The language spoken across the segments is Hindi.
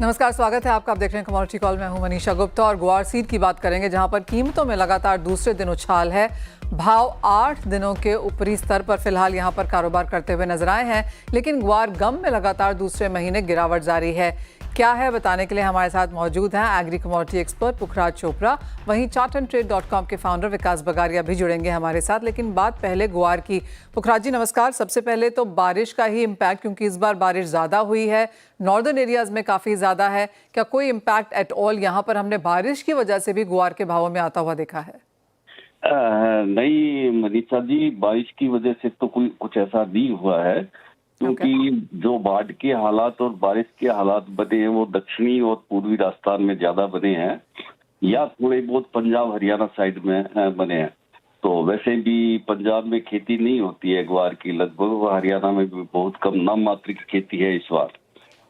नमस्कार, स्वागत है आपका। आप देख रहे हैं कमोडिटी कॉल। मैं हूं मनीषा गुप्ता और ग्वार सीड की बात करेंगे, जहां पर कीमतों में लगातार दूसरे दिन उछाल है। भाव 8 दिनों के ऊपरी स्तर पर फिलहाल यहां पर कारोबार करते हुए नजर आए हैं, लेकिन ग्वार गम में लगातार दूसरे महीने गिरावट जारी है। क्या है, बताने के लिए हमारे साथ मौजूद हैं एग्री कमोडिटी एक्सपर्ट पुखराज चोपड़ा, वहीं chartandtrade.com के फाउंडर विकास बगारिया भी जुड़ेंगे हमारे साथ। लेकिन बात पहले ग्वार की। पुखराज जी नमस्कार। सबसे पहले तो बारिश का ही इम्पैक्ट, क्योंकि इस बार बारिश ज़्यादा हुई है, नॉर्दर्न एरियाज में काफ़ी ज़्यादा है। क्या कोई इम्पैक्ट एट ऑल यहाँ पर हमने बारिश की वजह से भी ग्वार के भावों में आता हुआ देखा है? नहीं मनीषा जी, बारिश की वजह से तो कोई कुछ ऐसा नहीं हुआ है, क्योंकि जो बाढ़ के हालात और बारिश के हालात बने हैं वो दक्षिणी और पूर्वी राजस्थान में ज्यादा बने हैं, या थोड़े बहुत पंजाब हरियाणा साइड में बने हैं। तो वैसे भी पंजाब में खेती नहीं होती है ग्वार की, लगभग हरियाणा में भी बहुत कम नाम मात्र की खेती है इस बार।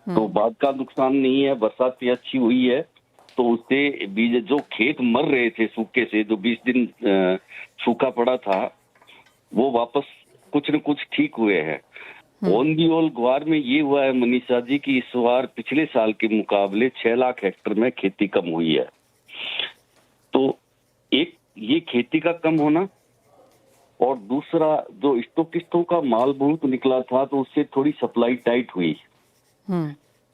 तो बाढ़ का नुकसान नहीं है, बरसात भी अच्छी हुई है, तो उससे बीज जो खेत मर रहे थे सूखे से, जो 20 दिन सूखा पड़ा था, वो वापस कुछ न कुछ ठीक हुए हैं। ऑन दी ऑल ग्वार में ये हुआ है मनीषा जी कि इस बार पिछले साल के मुकाबले 6 लाख हेक्टेयर में खेती कम हुई है। तो एक ये खेती का कम होना, और दूसरा जो स्टॉकिस्टों का माल बहुत निकला था, तो उससे थोड़ी सप्लाई टाइट हुई।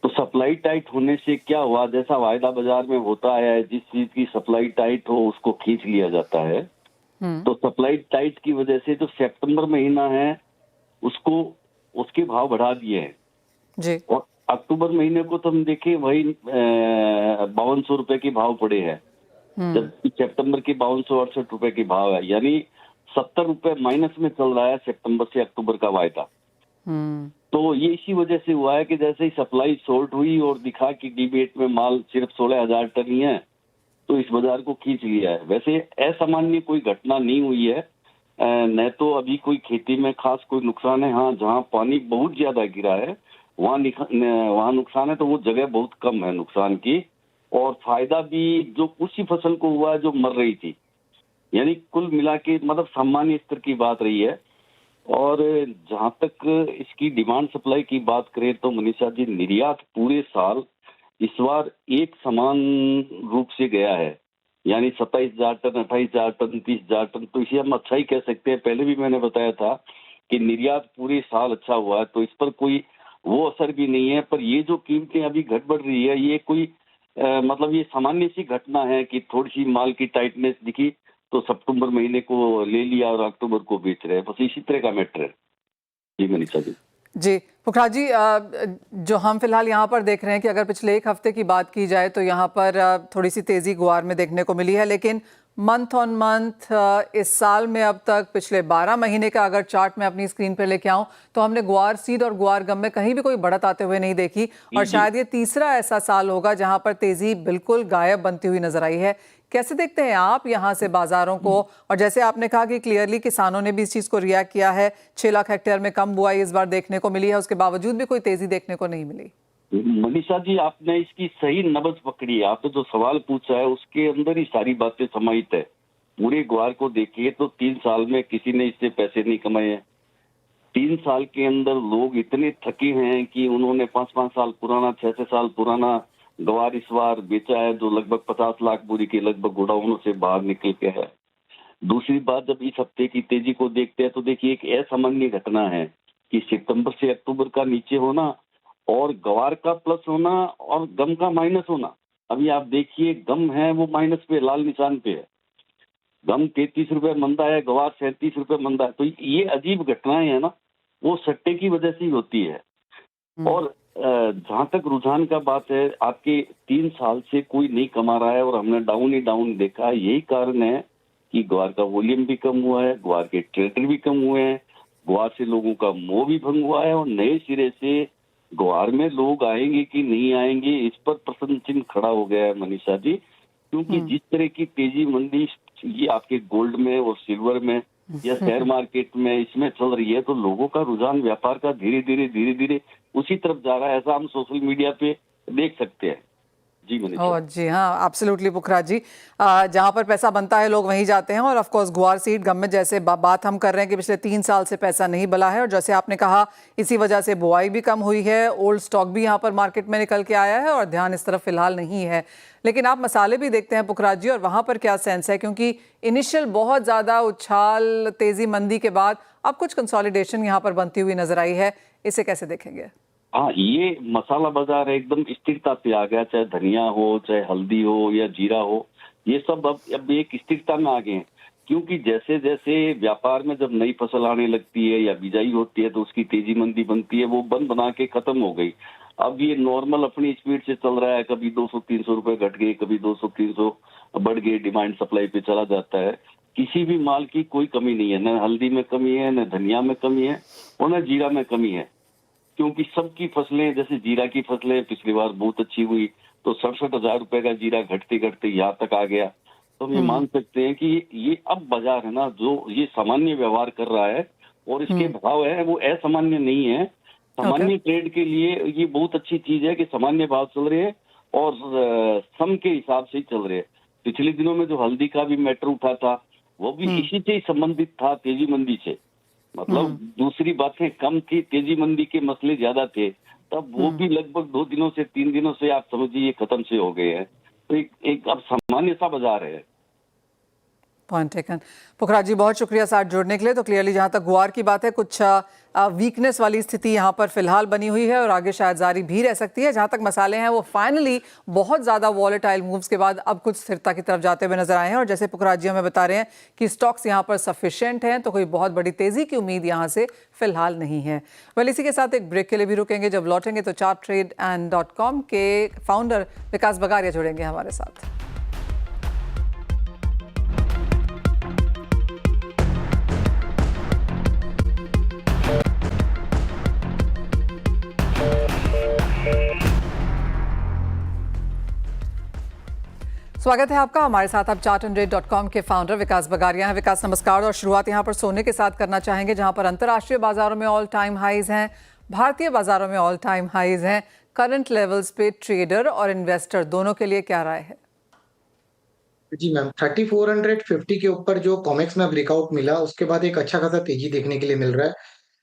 तो सप्लाई टाइट होने से क्या हुआ, जैसा वायदा बाजार में होता है, जिस चीज की सप्लाई टाइट हो उसको खींच लिया जाता है। तो सप्लाई टाइट की वजह से जो सितंबर महीना है उसको उसके भाव बढ़ा दिए हैं जी। और अक्टूबर महीने को तो हम देखें वही 5200 रुपए के भाव पड़े हैं, जबकि सितंबर के 5268 रुपए के भाव है, यानी 70 रुपए माइनस में चल रहा है सितंबर से अक्टूबर का वायदा। तो ये इसी वजह से हुआ है कि जैसे ही सप्लाई शॉर्ट हुई और दिखा कि डिबेट में माल सिर्फ 16,000 टन ही है, तो इस बाजार को खींच लिया है। वैसे असामान्य कोई घटना नहीं हुई है, न तो अभी कोई खेती में खास कोई नुकसान है। हाँ, जहाँ पानी बहुत ज्यादा गिरा है वहाँ नुकसान है, तो वो जगह बहुत कम है नुकसान की। और फायदा भी जो उसी फसल को हुआ है जो मर रही थी, यानी कुल मिला के मतलब सामान्य स्तर की बात रही है। और जहां तक इसकी डिमांड सप्लाई की बात करें तो मनीषा जी, निर्यात पूरे साल इस बार एक समान रूप से गया है, यानी 27,000 टन, 28,000 टन, 30,000 टन। तो इसे हम अच्छा ही कह सकते हैं। पहले भी मैंने बताया था कि निर्यात पूरे साल अच्छा हुआ है, तो इस पर कोई वो असर भी नहीं है। पर ये जो कीमतें अभी घट बढ़ रही है, ये कोई मतलब ये सामान्य सी घटना है कि थोड़ी सी माल की टाइटनेस दिखी तो सितंबर महीने को ले लिया और अक्टूबर को बेच रहे हैं, बस इसी तरह का मैटर है। जी मनीषा जी। जी पुखराज जी, जो हम फिलहाल यहाँ पर देख रहे हैं कि अगर पिछले एक हफ्ते की बात की जाए तो यहाँ पर थोड़ी सी तेजी ग्वार में देखने को मिली है, लेकिन मंथ ऑन मंथ इस साल में अब तक पिछले 12 महीने का अगर चार्ट में अपनी स्क्रीन पर लेके आऊं तो हमने ग्वार सीड और ग्वार गम में कहीं भी कोई बढ़त आते हुए नहीं देखी, और शायद ये तीसरा ऐसा साल होगा जहां पर तेजी बिल्कुल गायब बनती हुई नजर आई है। कैसे देखते हैं आप यहाँ से बाजारों को? और जैसे आपने कहा कि क्लियरली किसानों ने भी इस चीज को रिएक्ट किया है, 6 लाख हेक्टेयर में कम बुआई इस बार देखने को मिली है, उसके बावजूद भी कोई तेजी देखने को नहीं मिली। मनीषा जी, आपने इसकी सही नब्ज पकड़ी है। आपने जो सवाल पूछा है उसके अंदर ही सारी बातें समाहित है। पूरे ग्वार को देखिए तो 3 साल में किसी ने इससे पैसे नहीं कमाए हैं। 3 साल के अंदर लोग इतने थके हैं कि उन्होंने 5-5 साल पुराना, 6-6 साल पुराना ग्वार इस बार बेचा है, जो लगभग 50 लाख बोरी के लगभग गोडाउनों से बाहर निकल के है। दूसरी बात, जब इस हफ्ते की तेजी को देखते हैं तो देखिए एक असामान्य घटना है कि सितंबर से अक्टूबर का नीचे होना और ग्वार का प्लस होना और गम का माइनस होना। अभी आप देखिए, गम है वो माइनस पे, लाल निशान पे है। गम 33 रुपए मंदा है, ग्वार 37 रुपए मंदा है। तो ये अजीब घटनाएं है ना, वो सट्टे की वजह से ही होती है। और जहां तक रुझान का बात है, आपके 3 साल से कोई नहीं कमा रहा है और हमने डाउन ही डाउन देखा है। यही कारण है कि ग्वार का वॉल्यूम भी कम हुआ है, ग्वार के ट्रेडर भी कम हुए हैं, ग्वार से लोगों का मोह भी भंग हुआ है, और नए सिरे से ग्वार में लोग आएंगे कि नहीं आएंगे, इस पर प्रश्न चिन्ह खड़ा हो गया है मनीषा जी। क्योंकि जिस तरह की तेजी मंदी ये आपके गोल्ड में और सिल्वर में या शेयर मार्केट में इसमें चल रही है, तो लोगों का रुझान व्यापार का धीरे धीरे उसी तरफ जा रहा है। ऐसा हम सोशल मीडिया पे देख सकते हैं। जी मनीषा। ओह जी हाँ, एब्सोल्युटली पुखराज जी। जहाँ पर पैसा बनता है लोग वहीं जाते हैं और ऑफ कोर्स गुआर सीड गम में जैसे बात हम कर रहे हैं कि पिछले 3 साल से पैसा नहीं बला है और जैसे आपने कहा इसी वजह से बुआई भी कम हुई है, ओल्ड स्टॉक भी यहाँ पर मार्केट में निकल के आया है और ध्यान इस तरफ फिलहाल नहीं है। लेकिन आप मसाले भी देखते हैं पुखराज जी और वहाँ पर क्या सेंस है, क्योंकि इनिशियल बहुत ज़्यादा उछाल तेज़ी मंदी के बाद अब कुछ कंसोलिडेशन यहाँ पर बनती हुई नजर आई है, इसे कैसे देखेंगे? हाँ, ये मसाला बाजार एकदम स्थिरता पे आ गया, चाहे धनिया हो, चाहे हल्दी हो या जीरा हो, ये सब अब एक स्थिरता में आ गए हैं। क्योंकि जैसे जैसे व्यापार में जब नई फसल आने लगती है या बिजाई होती है तो उसकी तेजी मंदी बनती है, वो बन बना के खत्म हो गई। अब ये नॉर्मल अपनी स्पीड से चल रहा है, कभी 200-300 रुपए घट गए, कभी 200-300 बढ़ गए, डिमांड सप्लाई पे चला जाता है। किसी भी माल की कोई कमी नहीं है, न हल्दी में कमी है, न धनिया में कमी है और न जीरा में कमी है। क्योंकि सबकी फसलें, जैसे जीरा की फसलें पिछली बार बहुत अच्छी हुई, तो 67,000 रुपए का जीरा घटते घटते यहाँ तक आ गया। तो हम ये मान सकते हैं कि ये अब बाजार है ना, जो ये सामान्य व्यवहार कर रहा है और इसके भाव है वो असामान्य नहीं है। सामान्य ट्रेड के लिए ये बहुत अच्छी चीज है कि सामान्य भाव चल रहे हैं और सम के हिसाब से ही चल रहे हैं। पिछले दिनों में जो हल्दी का भी मैटर उठा था वो भी इसी से ही संबंधित था, तेजी मंदी से। मतलब दूसरी बातें कम थी, तेजी मंदी के मसले ज्यादा थे, तब वो भी लगभग 2 दिनों से 3 दिनों से आप समझिए ये खत्म से हो गए हैं। तो एक अब सामान्य सा बाजार है। Point taken. पुखराज जी बहुत शुक्रिया साथ जुड़ने के लिए। तो क्लियरली जहाँ तक गुआर की बात है, कुछ वीकनेस वाली स्थिति यहाँ पर फिलहाल बनी हुई है और आगे शायद जारी भी रह सकती है। जहाँ तक मसाले हैं वो फाइनली बहुत ज़्यादा वॉलेटाइल मूव्स के बाद अब कुछ स्थिरता की तरफ जाते हुए नजर आए हैं और जैसे पुखराज जी हमें बता रहे हैं कि स्टॉक्स यहाँ पर सफिशिएंट हैं, तो कोई बहुत बड़ी तेज़ी की उम्मीद यहाँ से फिलहाल नहीं है। वेल, इसी के साथ एक ब्रेक के लिए भी रुकेंगे। जब लौटेंगे तो charttradeand.com के फाउंडर विकास बगारिया जुड़ेंगे हमारे साथ। स्वागत है आपका हमारे साथ। आप chartandtrade.com के फाउंडर विकास बगारिया हैं। विकास नमस्कार। और शुरुआत यहाँ पर सोने के साथ करना चाहेंगे, जहाँ पर अंतर्राष्ट्रीय बाजारों में ऑल टाइम हाईज हैं, भारतीय बाजारों में ऑल टाइम हाईज हैं। करंट लेवल्स पे ट्रेडर और इन्वेस्टर दोनों के लिए क्या राय है? जी मैम, 3450 के ऊपर जो कॉमेक्स में ब्रेकआउट मिला उसके बाद एक अच्छा खासा तेजी देखने के लिए मिल रहा है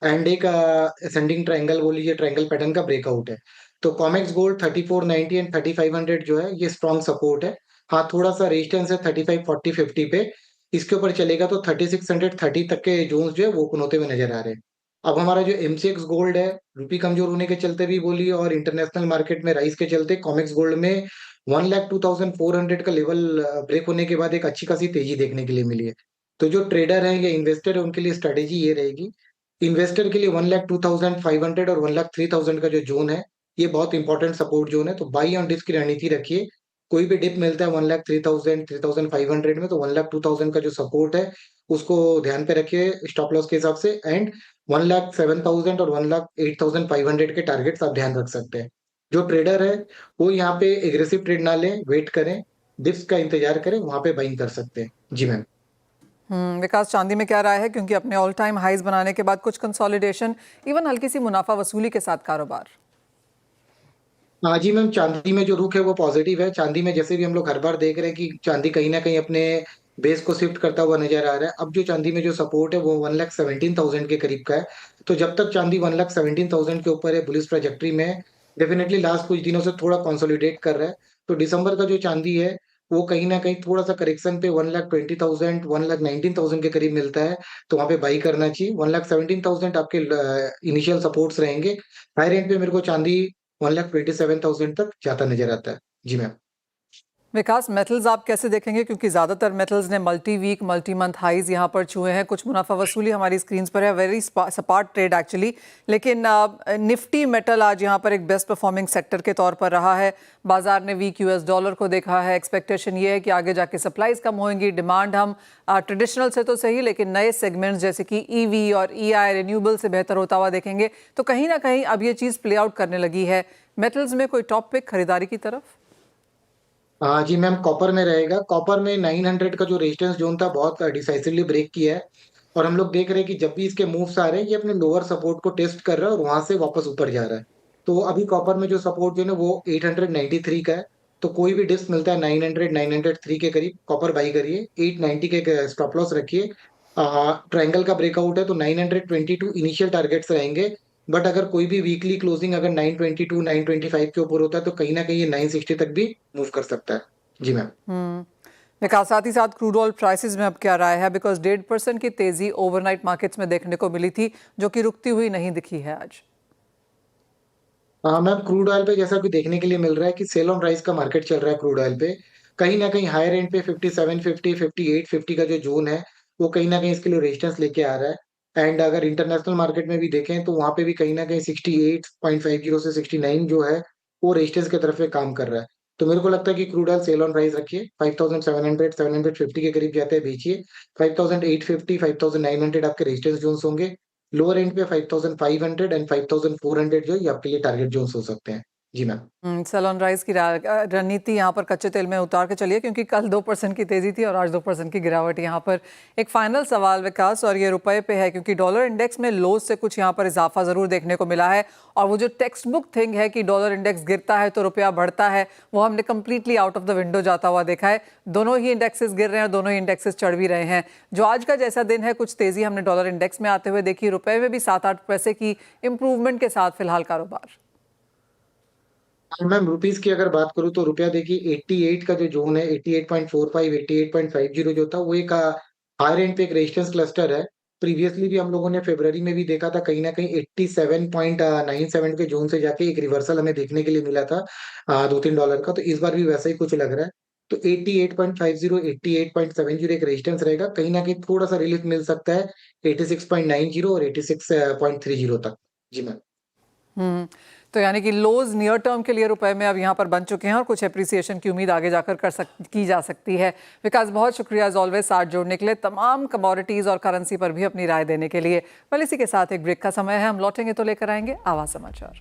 एंड एक असेंडिंग ट्रायंगल बोल लीजिए, ट्रायंगल पैटर्न का ब्रेकआउट है। तो कॉमेक्स गोल्ड 3490 एंड 3500 जो है ये स्ट्रॉन्ग सपोर्ट है। हाँ, थोड़ा सा रेजिस्टेंस है 3540-50 पे। इसके ऊपर चलेगा तो 3630 तक के जोन्स जो है वो ओपन होते हुए नजर आ रहे हैं। अब हमारा जो एमसीएक्स गोल्ड है, रूपी कमजोर होने के चलते भी बोलिए और इंटरनेशनल मार्केट में राइस के चलते कॉमेक्स गोल्ड में 1,02,400 का लेवल ब्रेक होने के बाद एक अच्छी खासी तेजी देखने के लिए मिली है। तो जो ट्रेडर है या इन्वेस्टर है उनके लिए स्ट्रेटेजी ये रहेगी, इन्वेस्टर के लिए 1,02,500 और 1,03,000 का जो जोन है ये बहुत इंपॉर्टेंट सपोर्ट जोन है। तो बाई ऑन डिस्क की रणनीति रखिए। कोई भी डिप मिलता है 1,03,000 3,500 में, तो 1,02,000 का जो सपोर्ट है उसको ध्यान पे रखिए स्टॉप लॉस के हिसाब से, एंड 1,07,000 और 1,08,500 के टारगेट्स आप ध्यान रख सकते हैं। जो ट्रेडर है वो यहाँ पे एग्रेसिव ट्रेड ना लें, वेट करें, डिप्स का इंतजार करें, वहां पे बाइंग कर सकते हैं। जी मैम। विकास, चांदी में क्या राय है, क्योंकि अपने ऑल टाइम हाईज बनाने के बाद कुछ कंसोलिडेशन, इवन हल्की सी मुनाफा वसूली के साथ कारोबार? हाँ जी मैम, चांदी में जो रुख है वो पॉजिटिव है। चांदी में जैसे भी हम लोग हर बार देख रहे हैं कि चांदी कहीं ना कहीं अपने बेस को शिफ्ट करता हुआ नजर आ रहा है। अब जो चांदी में जो सपोर्ट है वो 1,17,000 के करीब का है। तो जब तक चांदी 1,17,000 के ऊपर है बुलिश ट्रैजेक्टरी में है, डेफिनेटली लास्ट कुछ दिनों से थोड़ा कंसोलिडेट कर रहा है। तो दिसंबर का जो चांदी है वो कहीं ना कहीं थोड़ा सा करेक्शन पे 1,20,000 1,19,000 के करीब मिलता है, तो वहां पे बाई करना चाहिए। 1,17,000 आपके इनिशियल सपोर्ट्स रहेंगे। हाई रेंज पे मेरे को चांदी 1,27,000 तक जाता नजर आता है। जी मैम। विकास, मेटल्स आप कैसे देखेंगे, क्योंकि ज़्यादातर मेटल्स ने multi week multi month highs यहाँ पर छुए हैं। कुछ मुनाफा वसूली हमारी स्क्रीन पर है, वेरी सपाट ट्रेड एक्चुअली, लेकिन निफ्टी मेटल आज यहाँ पर एक बेस्ट परफॉर्मिंग सेक्टर के तौर पर रहा है। बाजार ने वीक यूएस डॉलर को देखा है। एक्सपेक्टेशन ये है कि आगे जाके सप्लाईज कम होंगी, डिमांड हम ट्रेडिशनल से तो सही लेकिन नए सेगमेंट्स जैसे कि ईवी और ईआई रिन्यूएबल से बेहतर होता हुआ देखेंगे। तो कहीं ना कहीं अब ये चीज़ प्ले आउट करने लगी है। मेटल्स में कोई टॉप पिक खरीदारी की तरफ? हाँ जी मैम, कॉपर में रहेगा। कॉपर में 900 का जो रेजिस्टेंस जोन था बहुत डिसाइसिवली ब्रेक किया है और हम लोग देख रहे हैं कि जब भी इसके मूव्स आ रहे हैं ये अपने लोअर सपोर्ट को टेस्ट कर रहा है और वहां से वापस ऊपर जा रहा है। तो अभी कॉपर में जो सपोर्ट जो है ना वो 893 का है। तो कोई भी डिप्स मिलता है 900 903 के करीब कॉपर बाई करिए, 890 के स्टॉप लॉस रखिए। ट्रायंगल का ब्रेकआउट है तो 922 इनिशियल टारगेट्स रहेंगे, बट अगर कोई भी वीकली क्लोजिंग अगर 922 925 के ऊपर होता है तो कहीं ना कहीं ये 960 तक भी मूव कर सकता है। जी मैम। विकास, साथ ही साथ क्रूड ऑयल प्राइसेस में अब क्या राय है? बिकॉज 1.5% की तेजी ओवरनाइट मार्केट्स में देखने को मिली थी, जो कि रुकती हुई नहीं दिखी है आज। हाँ मैम, क्रूड ऑयल पे जैसा कि देखने के लिए मिल रहा है कि सेल ऑन राइज का मार्केट चल रहा है क्रूड ऑयल पे। कहीं ना कहीं हायर एंड पे 5750 5850 का जो जोन है वो कहीं ना कहीं इसके लिए रेजिस्टेंस लेके आ रहा है। एंड अगर इंटरनेशनल मार्केट में भी देखें तो वहां पे भी कहीं ना कहीं 68.50 से 69 जो है वो रेजिस्टेंस की तरफ से काम कर रहा है। तो मेरे को लगता है कि crude oil sell on rise रखिए, 5700 750 के करीब जाते हैं बेचिए। 5850 5900 आपके रेजिस्टेंस जोन्स होंगे। लोअर एंड पे 5500 एंड 5400 जो ये आपके लिए टारगेट जोन्स हो सकते हैं। जी मैम। सैलॉन राइस की रणनीति यहाँ पर कच्चे तेल में उतार के चलिए, क्योंकि कल 2% की तेजी थी और आज 2% की गिरावट। यहाँ पर एक फाइनल सवाल विकास, और ये रुपए पे है, क्योंकि डॉलर इंडेक्स में लोज से कुछ यहाँ पर इजाफा जरूर देखने को मिला है। और वो जो टेक्स्ट बुक थिंग है कि डॉलर इंडेक्स गिरता है तो रुपया बढ़ता है, वो हमने completely out of the window जाता हुआ देखा है। दोनों ही इंडेक्सेस गिर रहे हैं और दोनों ही इंडेक्सेस चढ़ भी रहे हैं। जो आज का जैसा दिन है, कुछ तेजी हमने डॉलर इंडेक्स में आते हुए देखी, रुपए में भी 7-8 पैसे की इंप्रूवमेंट के साथ फिलहाल कारोबार। मैम रुपीस की अगर बात करूँ तो रुपया देखिए 88 का जो जोन है 88.45 88.50 जो था वो एक हायर एंड पे एक रेजिस्टेंस क्लस्टर है। प्रीवियसली भी हम लोगों ने फरवरी में भी देखा था कहीं ना कहीं 87.97 के जोन से जाके एक रिवर्सल हमें देखने के लिए मिला था $2-3 का। तो इस बार भी वैसा ही कुछ लग रहा है। तो 88.50 88.70 एक रेजिस्टेंस रहेगा, कहीं ना कहीं थोड़ा सा रिलीफ मिल सकता है 86.90 और 86.30 तक। जी मैम। तो यानी कि लोज नियर टर्म के लिए रुपए में अब यहाँ पर बन चुके हैं और कुछ एप्रिसिएशन की उम्मीद आगे जाकर की जा सकती है। विकास, बहुत शुक्रिया एज ऑलवेज साथ जोड़ने के लिए, तमाम कमोडिटीज और करेंसी पर भी अपनी राय देने के लिए। वेल, इसी के साथ एक ब्रेक का समय है, हम लौटेंगे तो लेकर आएंगे आवाज समाचार।